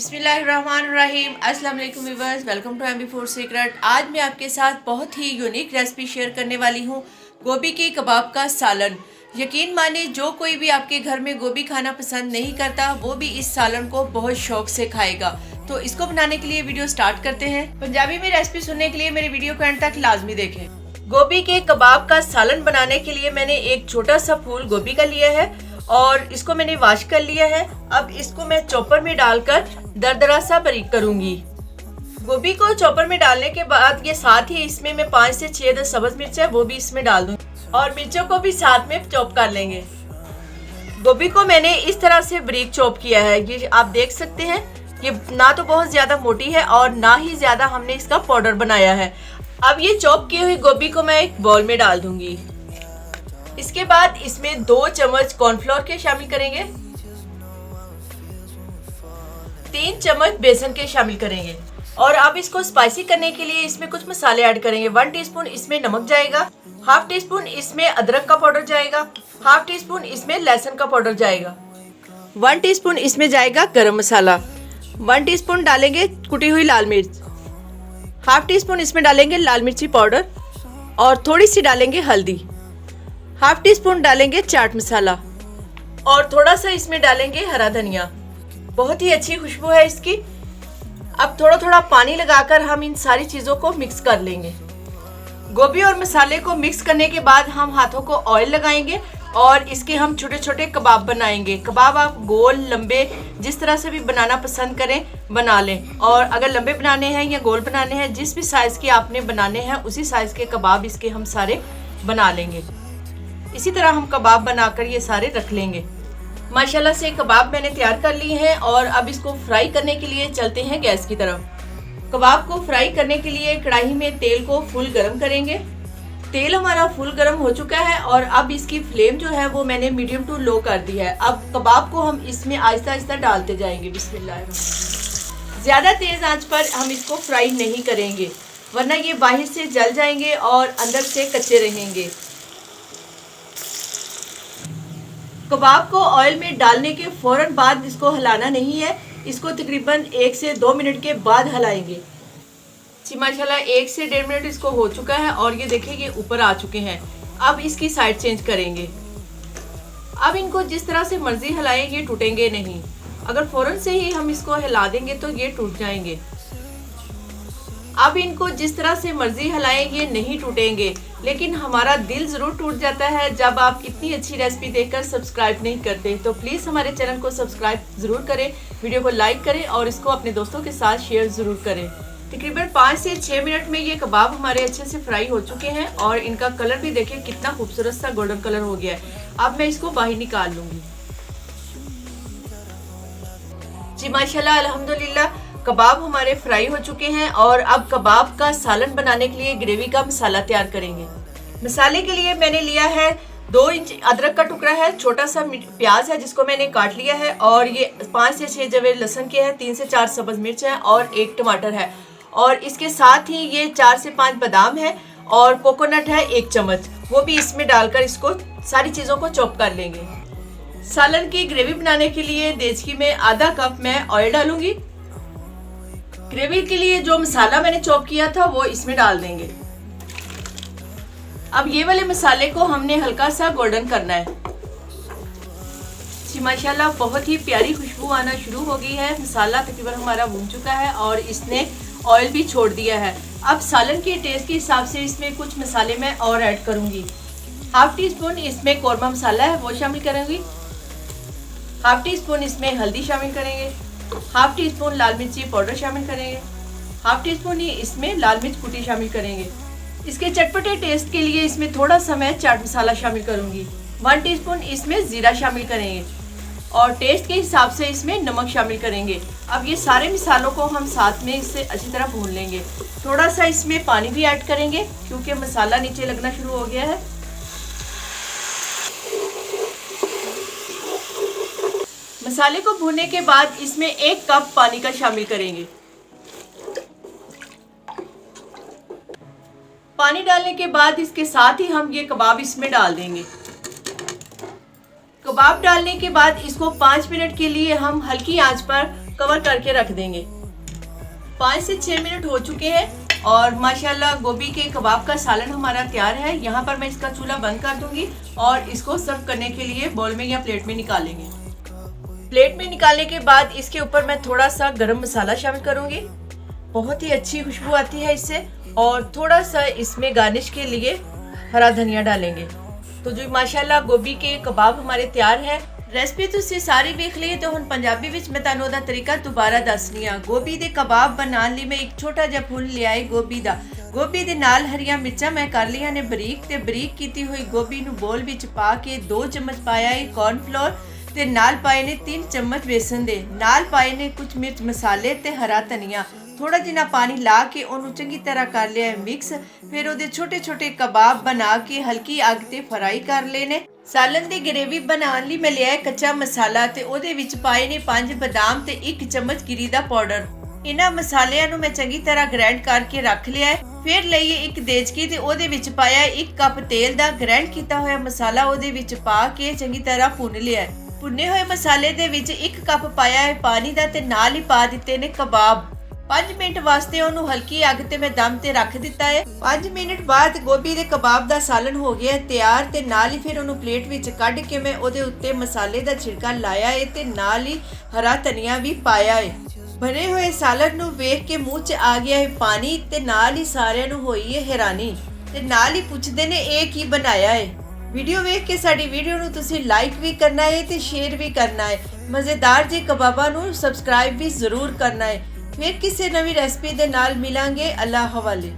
बिस्मिल्लाहिर्रहमानिर्रहीम। अस्सलाम वालेकुम viewers, welcome to MB food secret. आज मैं आपके साथ बहुत ही यूनिक रेसिपी शेयर करने वाली हूँ, गोभी के कबाब का सालन। यकीन माने जो कोई भी आपके घर में गोभी खाना पसंद नहीं करता वो भी इस सालन को बहुत शौक से खाएगा। तो इसको बनाने के लिए वीडियो स्टार्ट करते हैं। पंजाबी में रेसिपी सुनने के लिए मेरे वीडियो को एंड तक लाजमी देखें। गोभी के कबाब का सालन बनाने के लिए मैंने एक छोटा सा फूल गोभी का लिया है और इसको मैंने वॉश कर लिया है। अब इसको मैं चॉपर में डालकर दरदरा सा बारीक करूंगी। गोभी को चॉपर में डालने के बाद ये साथ ही इसमें मैं 5 से 6 सब्ज मिर्च है वो भी इसमें डाल दूंगी और मिर्चों को भी साथ में चॉप कर लेंगे। गोभी को मैंने इस तरह से बारीक चॉप किया है, ये आप देख सकते हैं। ये ना तो बहुत ज्यादा मोटी है और ना ही ज्यादा हमने इसका पाउडर बनाया है। अब ये चॉप की हुई गोभी को मैं एक बाउल में डाल दूंगी। इसके बाद इसमें 2 चम्मच कॉर्नफ्लोर के शामिल करेंगे, 3 चम्मच बेसन के शामिल करेंगे और अब इसको स्पाइसी करने के लिए इसमें कुछ मसाले ऐड करेंगे। 1 टीस्पून इसमें नमक जाएगा, हाफ टी स्पून इसमें अदरक का पाउडर जाएगा, हाफ टी स्पून इसमें लहसुन का पाउडर जाएगा, 1 टीस्पून इसमें जाएगा गरम मसाला, 1 टीस्पून डालेंगे कुटी हुई लाल मिर्च, हाफ टी स्पून इसमें डालेंगे लाल मिर्ची पाउडर और थोड़ी सी डालेंगे हल्दी, हाफ टी स्पून डालेंगे चाट मसाला और थोड़ा सा इसमें डालेंगे हरा धनिया। बहुत ही अच्छी खुशबू है इसकी। अब थोड़ा थोड़ा पानी लगाकर हम इन सारी चीजों को मिक्स कर लेंगे। गोभी और मसाले को मिक्स करने के बाद हम हाथों को ऑयल लगाएंगे और इसके हम छोटे छोटे कबाब बनाएंगे। कबाब आप गोल लंबे जिस तरह से भी बनाना पसंद करें बना लें, और अगर लंबे बनाने हैं या गोल बनाने हैं, जिस भी साइज के आपने बनाने हैं उसी साइज के कबाब इसके हम सारे बना लेंगे। इसी तरह हम कबाब बनाकर ये सारे रख लेंगे। माशाल्लाह से कबाब मैंने तैयार कर लिए हैं और अब इसको फ्राई करने के लिए चलते हैं गैस की तरफ। कबाब को फ्राई करने के लिए कढ़ाई में तेल को फुल गर्म करेंगे। तेल हमारा फुल गर्म हो चुका है और अब इसकी फ्लेम जो है वो मैंने मीडियम टू लो कर दी है। अब कबाब को हम इसमें आहिस्ता आहिस्ता डालते जाएंगे। बिस्मिल्लाह। ज्यादा तेज आंच पर हम इसको फ्राई नहीं करेंगे वरना ये बाहर से जल जाएंगे और अंदर से कच्चे रहेंगे। कबाब को ऑयल में डालने के फौरन बाद इसको हिलाना नहीं है, इसको तकरीबन 1 से 2 मिनट के बाद हिलाएंगे। जी माशाल्लाह 1 से 1.5 मिनट इसको हो चुका है और ये देखिए ये ऊपर आ चुके हैं। अब इसकी साइड चेंज करेंगे। अब इनको जिस तरह से मर्जी हिलाएं ये टूटेंगे नहीं। अगर फौरन से ही हम इसको हिला देंगे तो ये टूट जाएंगे। अब इनको जिस तरह से मर्जी हिलाएं ये नहीं टूटेंगे, लेकिन हमारा दिल जरूर टूट जाता है जब आप इतनी अच्छी रेसिपी देखकर सब्सक्राइब नहीं करते। तो प्लीज हमारे चैनल को सब्सक्राइब जरूर करें, वीडियो को लाइक करें और इसको अपने दोस्तों के साथ शेयर जरूर करें। तकरीबन 5 से 6 मिनट में ये कबाब हमारे अच्छे से फ्राई हो चुके हैं और इनका कलर भी देखिए कितना खूबसूरत सा गोल्डन कलर हो गया है। अब मैं इसको बाहर निकाल लूंगी। जी माशाल्लाह अल्हम्दुलिल्लाह कबाब हमारे फ्राई हो चुके हैं और अब कबाब का सालन बनाने के लिए ग्रेवी का मसाला तैयार करेंगे। मसाले के लिए मैंने लिया है 2 इंच अदरक का टुकड़ा है, छोटा सा प्याज है जिसको मैंने काट लिया है और ये 5 से 6 जवे लहसुन के हैं, 3 से 4 सब्ज मिर्च है और 1 टमाटर है और इसके साथ ही ये 4 से 5 बादाम है और कोकोनट है 1 चम्मच, वो भी इसमें डालकर इसको सारी चीज़ों को चॉप कर लेंगे। सालन की ग्रेवी बनाने के लिए देचकी में आधा कप मैं ऑयल डालूंगी। ग्रेवी के लिए जो मसाला मैंने चॉप किया था वो इसमें डाल देंगे। अब ये वाले मसाले को हमने हल्का सा गोल्डन करना है। जी माशाल्लाह बहुत ही प्यारी खुशबू आना शुरू हो गई है। मसाला तकरीबन हमारा भून चुका है और इसने ऑयल भी छोड़ दिया है। अब सालन के टेस्ट के हिसाब से इसमें कुछ मसाले मैं और ऐड करूंगी। हाफ टी स्पून इसमें कौरमा मसाला है वो शामिल करूंगी, हाफ टी स्पून इसमें हल्दी शामिल करेंगे, हाफ टी स्पून लाल मिर्ची पाउडर शामिल करेंगे, हाफ टी स्पून ही इसमें लाल मिर्च कुटी शामिल करेंगे। इसके चटपटे टेस्ट के लिए इसमें थोड़ा सा मैं चाट मसाला शामिल करूंगी, 1 टीस्पून इसमें जीरा शामिल करेंगे और टेस्ट के हिसाब से इसमें नमक शामिल करेंगे। अब ये सारे मसालों को हम साथ में इससे अच्छी तरह भून लेंगे। थोड़ा सा इसमें पानी भी ऐड करेंगे क्योंकि मसाला नीचे लगना शुरू हो गया है। मसाले को भूनने के बाद इसमें 1 कप पानी का शामिल करेंगे। पानी डालने के बाद इसके साथ ही हम ये कबाब इसमें डाल देंगे। कबाब डालने के बाद इसको 5 मिनट के लिए हम हल्की आंच पर कवर करके रख देंगे। 5 से 6 मिनट हो चुके हैं और माशाल्लाह गोभी के कबाब का सालन हमारा तैयार है। यहाँ पर मैं इसका चूल्हा बंद कर दूंगी और इसको सर्व करने के लिए बाउल में या प्लेट में निकालेंगे। प्लेट में निकालने के बाद इसके ऊपर मैं थोड़ा सा गरम मसाला शामिल करूंगी। बहुत ही अच्छी खुशबू आती है इससे। और थोड़ा सा इसमें गार्निश के लिए हरा धनिया डालेंगे। तो जो माशाल्लाह गोभी के कबाब हमारे तैयार है। रेसिपी ਤੁਸੀਂ ਸਾਰੀ ਵੇਖ ਲਈ ਤੇ ਹੁਣ ਪੰਜਾਬੀ ਵਿੱਚ ਮੈਂ ਤੁਹਾਨੂੰ ਉਹਦਾ ਤਰੀਕਾ ਦੁਬਾਰਾ ਦੱਸਣੀ ਆ। ਗੋਭੀ ਦੇ ਕਬਾਬ ਬਣਾਉਣ ਲਈ ਮੈਂ ਇੱਕ ਛੋਟਾ ਜਿਹਾ ਫੁੱਲ ਲਿਆਏ ਗੋਭੀ ਦਾ। ਗੋਭੀ ਦੇ ਨਾਲ ਹਰੀਆਂ ਮਿਰਚਾਂ ਮੈਂ ਕਰ ਲਈਆਂ ਨੇ ਬਰੀਕ ਤੇ ਬਰੀਕ ਕੀਤੀ ਹੋਈ ਗੋਭੀ ਨੂੰ ਬੋਲ ਵਿੱਚ ਪਾ ਕੇ 2 ਚਮਚ ਪਾਇਆ ਹੈ ਕੌਰਨਫਲੋਰ ਤੇ ਨਾਲ ਪਾਏ ਨੇ 3 ਚਮਚ ਬੇਸਨ ਦੇ। ਨਾਲ ਪਾਏ ਨੇ ਕੁਝ ਮਿਰਚ ਮਸਾਲੇ ਤੇ ਹਰਾ ਧਨੀਆ। थोड़ा जिना पानी ला के ओनू चंगी तरह कर लिया है मिक्स। फिर ओदे छोटे छोटे कबाब बना के हल्की अग ते फ्राई कर लेने। सालन दी ग्रेवी बनाने ਲਈ मैं लिया है कच्चा मसाला ते ओदे विच पाए ने 5 बादाम ते 1 चम्मच गिरी दा पाउडर। इन्हां मसालिਆਂ ਨੂੰ मैं चंगी तरह ग्राइंड करके रख लिया है। फिर लईए एक देचकी ते ओदे विच पाया 1 कप तेल दा ग्राइंड किया होया मसाला ओदे विच पा के चंगी तरह भुन लिया है। भुने हुए मसाले दे विच 1 कप पाया है पानी दा ते नाल ही पा दिते ने कबाब। 5 ਮਿੰਟ ਵਾਸਤੇ ਉਹਨੂੰ ਹਲਕੀ ਅੱਗ ਤੇ ਮੈਂ ਦਮ ਤੇ ਰੱਖ ਦਿੱਤਾ ਹੈ। 5 ਮਿੰਟ ਬਾਅਦ ਗੋਭੀ ਦੇ ਕਬਾਬ ਦਾ ਸਾਲਨ ਹੋ ਗਿਆ ਤਿਆਰ ਤੇ ਨਾਲ ਹੀ ਫਿਰ ਉਹਨੂੰ ਪਲੇਟ ਵਿੱਚ ਕੱਢ ਕੇ ਮੈਂ ਉਹਦੇ ਉੱਤੇ ਮਸਾਲੇ ਦਾ ਛਿੜਕਾ ਲਾਇਆ ਹੈ ਤੇ ਨਾਲ ਹੀ ਹਰਾ ਧਨੀਆ ਵੀ ਪਾਇਆ ਹੈ। ਬਣੇ ਹੋਏ ਸਾਲਨ ਨੂੰ ਵੇਖ ਕੇ ਮੂੰਹ 'ਚ ਆ ਗਿਆ ਹੈ ਪਾਣੀ ਤੇ ਨਾਲ ਹੀ ਸਾਰਿਆਂ ਨੂੰ ਹੋਈ ਹੈ ਹੈਰਾਨੀ ਤੇ ਨਾਲ ਹੀ ਪੁੱਛਦੇ ਨੇ ਇਹ ਕੀ ਬਣਾਇਆ ਹੈ। ਵੀਡੀਓ ਵੇਖ ਕੇ ਸਾਡੀ ਵੀਡੀਓ ਨੂੰ ਤੁਸੀਂ ਲਾਈਕ ਵੀ ਕਰਨਾ ਹੈ ਤੇ ਸ਼ੇਅਰ ਵੀ ਕਰਨਾ ਹੈ। ਮਜ਼ੇਦਾਰ ਜਿਹੇ ਕਬਾਬਾਂ ਨੂੰ ਸਬਸਕ੍ਰਾਈਬ ਵੀ ਜ਼ਰੂਰ ਕਰਨਾ ਹੈ। फिर किसी नवी रेसिपी दे नाल मिलांगे। अल्लाह हवाले।